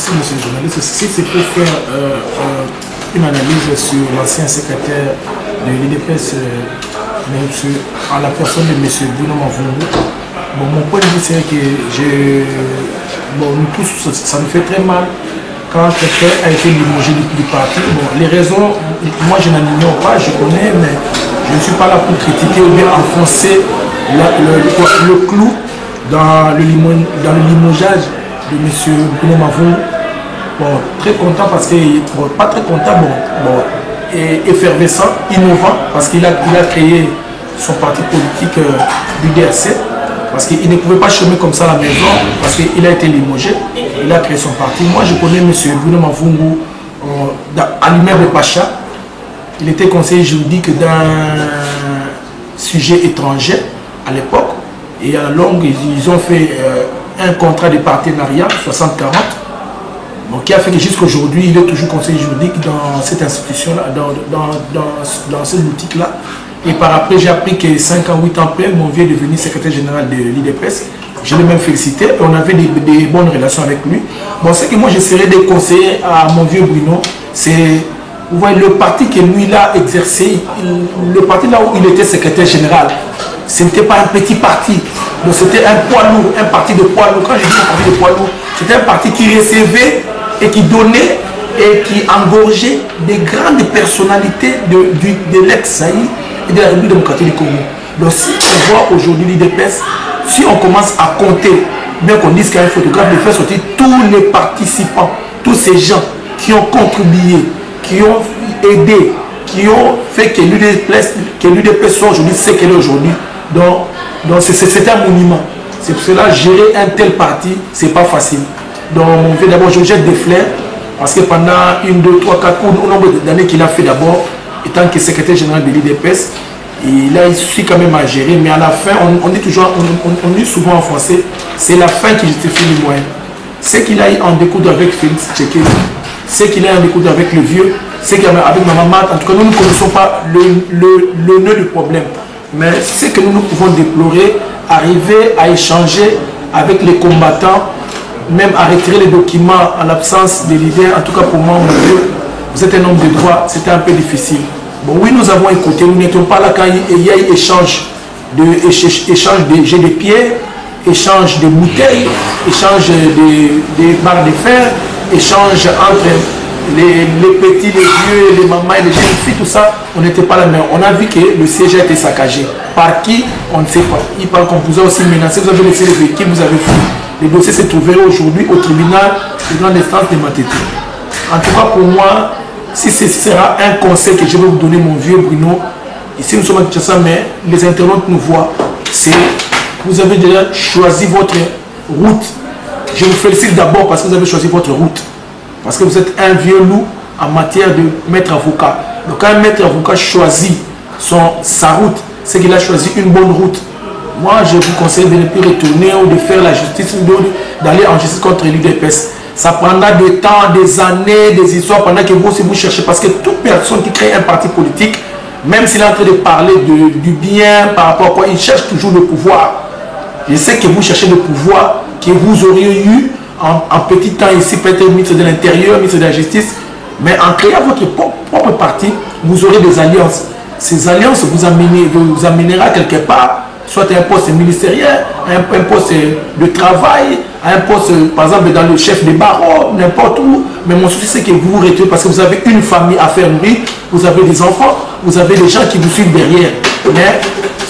Merci, monsieur le journaliste. Si c'est pour faire une analyse sur l'ancien secrétaire de l'IDPS, en la personne de M. Bruno Mavungu, bon, mon point de vue, c'est que nous tous, ça nous fait très mal quand quelqu'un a été limogé du parti. Bon, les raisons, moi je n'en ignore pas, je connais, mais je ne suis pas là pour critiquer ou bien enfoncer le clou dans le limogeage de M. Bruno Mavungu. Bon, très content parce que, bon, pas très content, et effervescent, innovant, parce qu'il a créé son parti politique du DRC, parce qu'il ne pouvait pas chômer comme ça à la maison, parce qu'il a été limogé, il a créé son parti. Moi, je connais M. Bruno Mavungu à l'immeuble Pacha. Il était conseiller juridique d'un sujet étranger à l'époque, et à la longue, ils ont fait un contrat de partenariat, 60-40, donc, qui a fait que jusqu'aujourd'hui, il est toujours conseiller juridique dans cette institution-là, dans cette boutique-là. Et par après, j'ai appris que 5 ans, 8 ans après, mon vieux est devenu secrétaire général de l'IDPS. Je l'ai même félicité et on avait des bonnes relations avec lui. Bon, ce que moi, j'essaierai de conseiller à mon vieux Bruno, c'est, vous voyez, le parti que lui, il a exercé, le parti là où il était secrétaire général, ce n'était pas un petit parti. Donc, c'était un poids lourd, un parti de poids lourd. Quand je dis un parti de poids lourd, c'était un parti qui recevait et qui donnait et qui engorgeait des grandes personnalités de l'ex-Zaïre et de la République démocratique du Congo. Donc si on voit aujourd'hui l'IDPS, si on commence à compter, bien qu'on dise qu'il y a un photographe, de faire sortir tous les participants, tous ces gens qui ont contribué, qui ont aidé, qui ont fait que l'IDPS soit aujourd'hui ce qu'elle est aujourd'hui. Donc c'est un monument. C'est pour cela gérer un tel parti, c'est pas facile. Donc, d'abord, je jette des fleurs parce que pendant 1, 2, 3, 4, au nombre d'années qu'il a fait d'abord, étant que secrétaire général de l'IDPS, il a su quand même à gérer, mais à la fin, on dit toujours, on dit souvent en français, c'est la fin qui justifie les moyens. C'est qu'il a eu en découdre avec Félix Tshisekedi, c'est qu'il a eu en découdre avec le vieux, c'est qu'il a eu avec ma maman. En tout cas, nous ne connaissons pas le nœud du problème. Mais c'est que nous pouvons déplorer, arriver à échanger avec les combattants, même à retirer les documents en l'absence des leaders. En tout cas pour moi, mon Dieu, vous êtes un homme de droit, c'était un peu difficile. Bon oui, nous avons écouté, nous n'étions pas là quand il y a eu échange de jets de pierre, échange de bouteilles, échange des barres de fer, échange entre les petits, les vieux, les mamans et les jeunes filles, tout ça, on n'était pas là, mais on a vu que le siège a été saccagé. Par qui? On ne sait pas. Il parle qu'on vous a aussi menacé, vous avez laissé les véhicules, vous avez fui. Le dossier s'est trouvé aujourd'hui au tribunal de grande instance de Matete. En tout cas, pour moi, si ce sera un conseil que je vais vous donner, mon vieux Bruno, ici nous sommes à Kinshasa, mais les internautes nous voient, c'est vous avez déjà choisi votre route. Je vous félicite d'abord parce que vous avez choisi votre route. Parce que vous êtes un vieux loup en matière de maître avocat. Donc quand un maître avocat choisit sa route, c'est qu'il a choisi une bonne route. Moi, je vous conseille de ne plus retourner ou de faire la justice, d'aller en justice contre l'IDPS. Ça prendra du temps, des années, des histoires pendant que vous aussi vous cherchez. Parce que toute personne qui crée un parti politique, même s'il est en train de parler du bien par rapport à quoi, il cherche toujours le pouvoir. Je sais que vous cherchez le pouvoir que vous auriez eu en petit temps ici, peut-être ministre de l'Intérieur, ministre de la Justice. Mais en créant votre propre parti, vous aurez des alliances. Ces alliances vous amènera quelque part, soit un poste ministériel, un poste de travail, un poste, par exemple, dans le chef des barreaux, n'importe où. Mais mon souci, c'est que vous vous retirez parce que vous avez une famille à faire nourrir, vous avez des enfants, vous avez des gens qui vous suivent derrière. Mais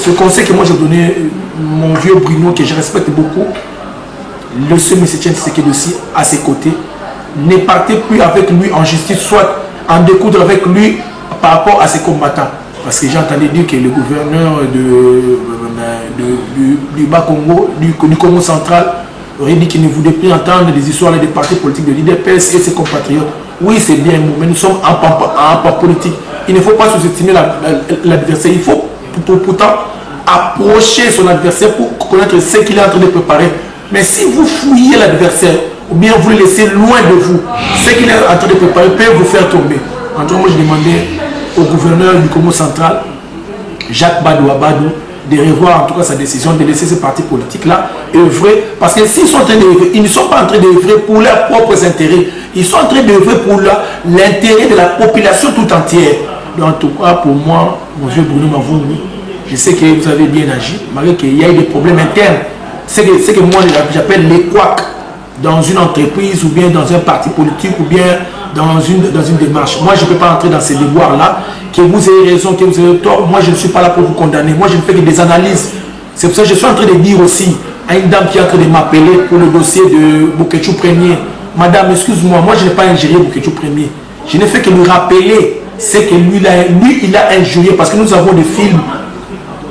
ce conseil que moi j'ai donné, mon vieux Bruno, que je respecte beaucoup, le seul monsieur Tshisekedi aussi à ses côtés, ne partez plus avec lui en justice, soit en découdre avec lui par rapport à ses combattants. Parce que j'ai entendu dire que le gouverneur du Bas-Congo, du Congo central, aurait dit qu'il ne voulait plus entendre des histoires des partis politiques de l'IDPS et ses compatriotes. Oui, c'est bien, mais nous sommes en politique. Il ne faut pas sous-estimer l'adversaire. Il faut pourtant approcher son adversaire pour connaître ce qu'il est en train de préparer. Mais si vous fouillez l'adversaire, ou bien vous le laissez loin de vous, ce qu'il est en train de préparer peut vous faire tomber. En tout cas, moi, je demandais au gouverneur du Congo central, Jacques Badou Abadou, de revoir en tout cas sa décision de laisser ces partis politiques-là œuvrer. Parce que s'ils sont en train d'œuvrer, ils ne sont pas en train d'œuvrer pour leurs propres intérêts. Ils sont en train d'œuvrer pour l'intérêt de la population tout entière. Donc, en tout cas, pour moi, mon vieux Bruno Mavungu, je sais que vous avez bien agi, malgré qu'il y a eu des problèmes internes. C'est que moi, j'appelle les couacs dans une entreprise ou bien dans un parti politique ou bien dans une démarche. Moi, je ne peux pas entrer dans ces déboires-là. Que vous ayez raison, que vous ayez tort, moi, je ne suis pas là pour vous condamner. Moi, je ne fais que des analyses. C'est pour ça que je suis en train de dire aussi à une dame qui est en train de m'appeler pour le dossier de Boketchou Premier. Madame, excuse-moi, moi, je n'ai pas injurié Boketchou Premier. Je n'ai fait que lui rappeler ce que lui, il a injurié. Parce que nous avons des films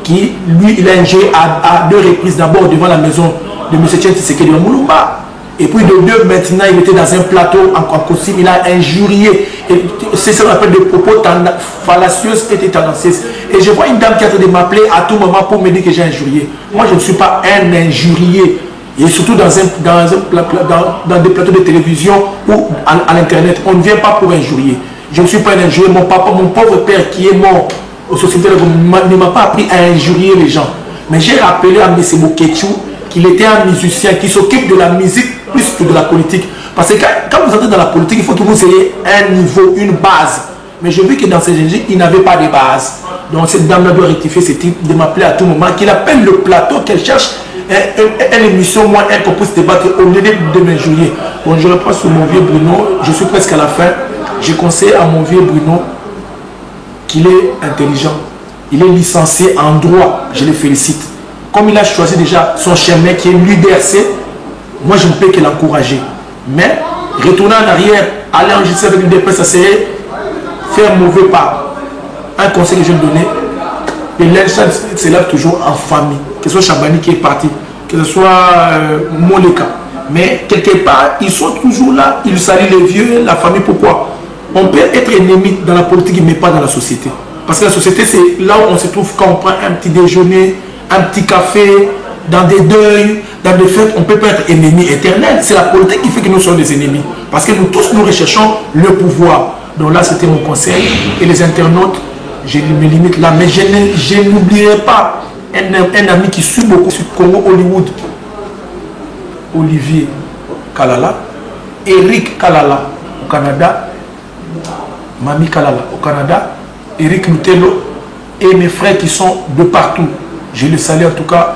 qui, lui, il a injurié à 2 reprises. D'abord devant la maison de M. Tchène Tshisekedi de Moulumba. Et puis de 2, maintenant, il était dans un plateau en costume, il a injurié. C'est ce qu'on appelle des propos fallacieux et tendancieux. Et je vois une dame qui est en train de m'appeler à tout moment pour me dire que j'ai injurié. Moi, je ne suis pas un injurié. Et surtout dans des plateaux de télévision ou à l'internet. On ne vient pas pour injurier. Je ne suis pas un injurié. Mon papa, mon pauvre père qui est mort aux sociétés ne m'a pas appris à injurier les gens. Mais j'ai rappelé à M. Boketchou qu'il était un musicien qui s'occupe de la musique plus que de la politique. Parce que quand vous entrez dans la politique, il faut que vous ayez un niveau, une base. Mais je vu que dans ces gens, il n'avait pas de base. Donc cette dame-là doit rectifier ce type de m'appeler à tout moment, qu'il appelle le plateau, qu'elle cherche une émission, moi, elle qu'on puisse débattre au lieu de m'injurier. Bon, je reprends sur mon vieux Bruno, je suis presque à la fin. Je conseille à mon vieux Bruno qu'il est intelligent. Il est licencié en droit, je le félicite. Comme il a choisi déjà son chemin qui est l'UDRC, moi je ne peux que l'encourager. Mais retourner en arrière, aller enregistrer avec l'UDP, ça serait faire un mauvais pas. Un conseil que je vais donner, les linge se lève toujours en famille. Que ce soit Chabani qui est parti, que ce soit Moleka. Mais quelque part, ils sont toujours là, ils saluent les vieux, la famille. Pourquoi? On peut être ennemi dans la politique, mais pas dans la société. Parce que la société, c'est là où on se trouve quand on prend un petit déjeuner, un petit café, dans des deuils, dans des fêtes, on ne peut pas être ennemi éternel. C'est la politique qui fait que nous sommes des ennemis. Parce que nous tous, nous recherchons le pouvoir. Donc là, c'était mon conseil. Et les internautes, je me limite là. Mais je n'oublierai pas un ami qui suit beaucoup sur Congo Hollywood. Olivier Kalala, Eric Kalala au Canada, Mami Kalala au Canada, Eric Mutelo et mes frères qui sont de partout. Je les salue en tout cas.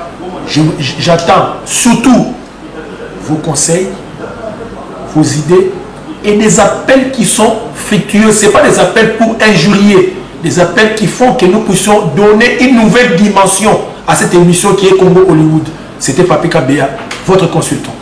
J'attends surtout vos conseils, vos idées et des appels qui sont fructueux. Ce n'est pas des appels pour injurier, des appels qui font que nous puissions donner une nouvelle dimension à cette émission qui est Congo Hollywood. C'était Papi Kabea, votre consultant.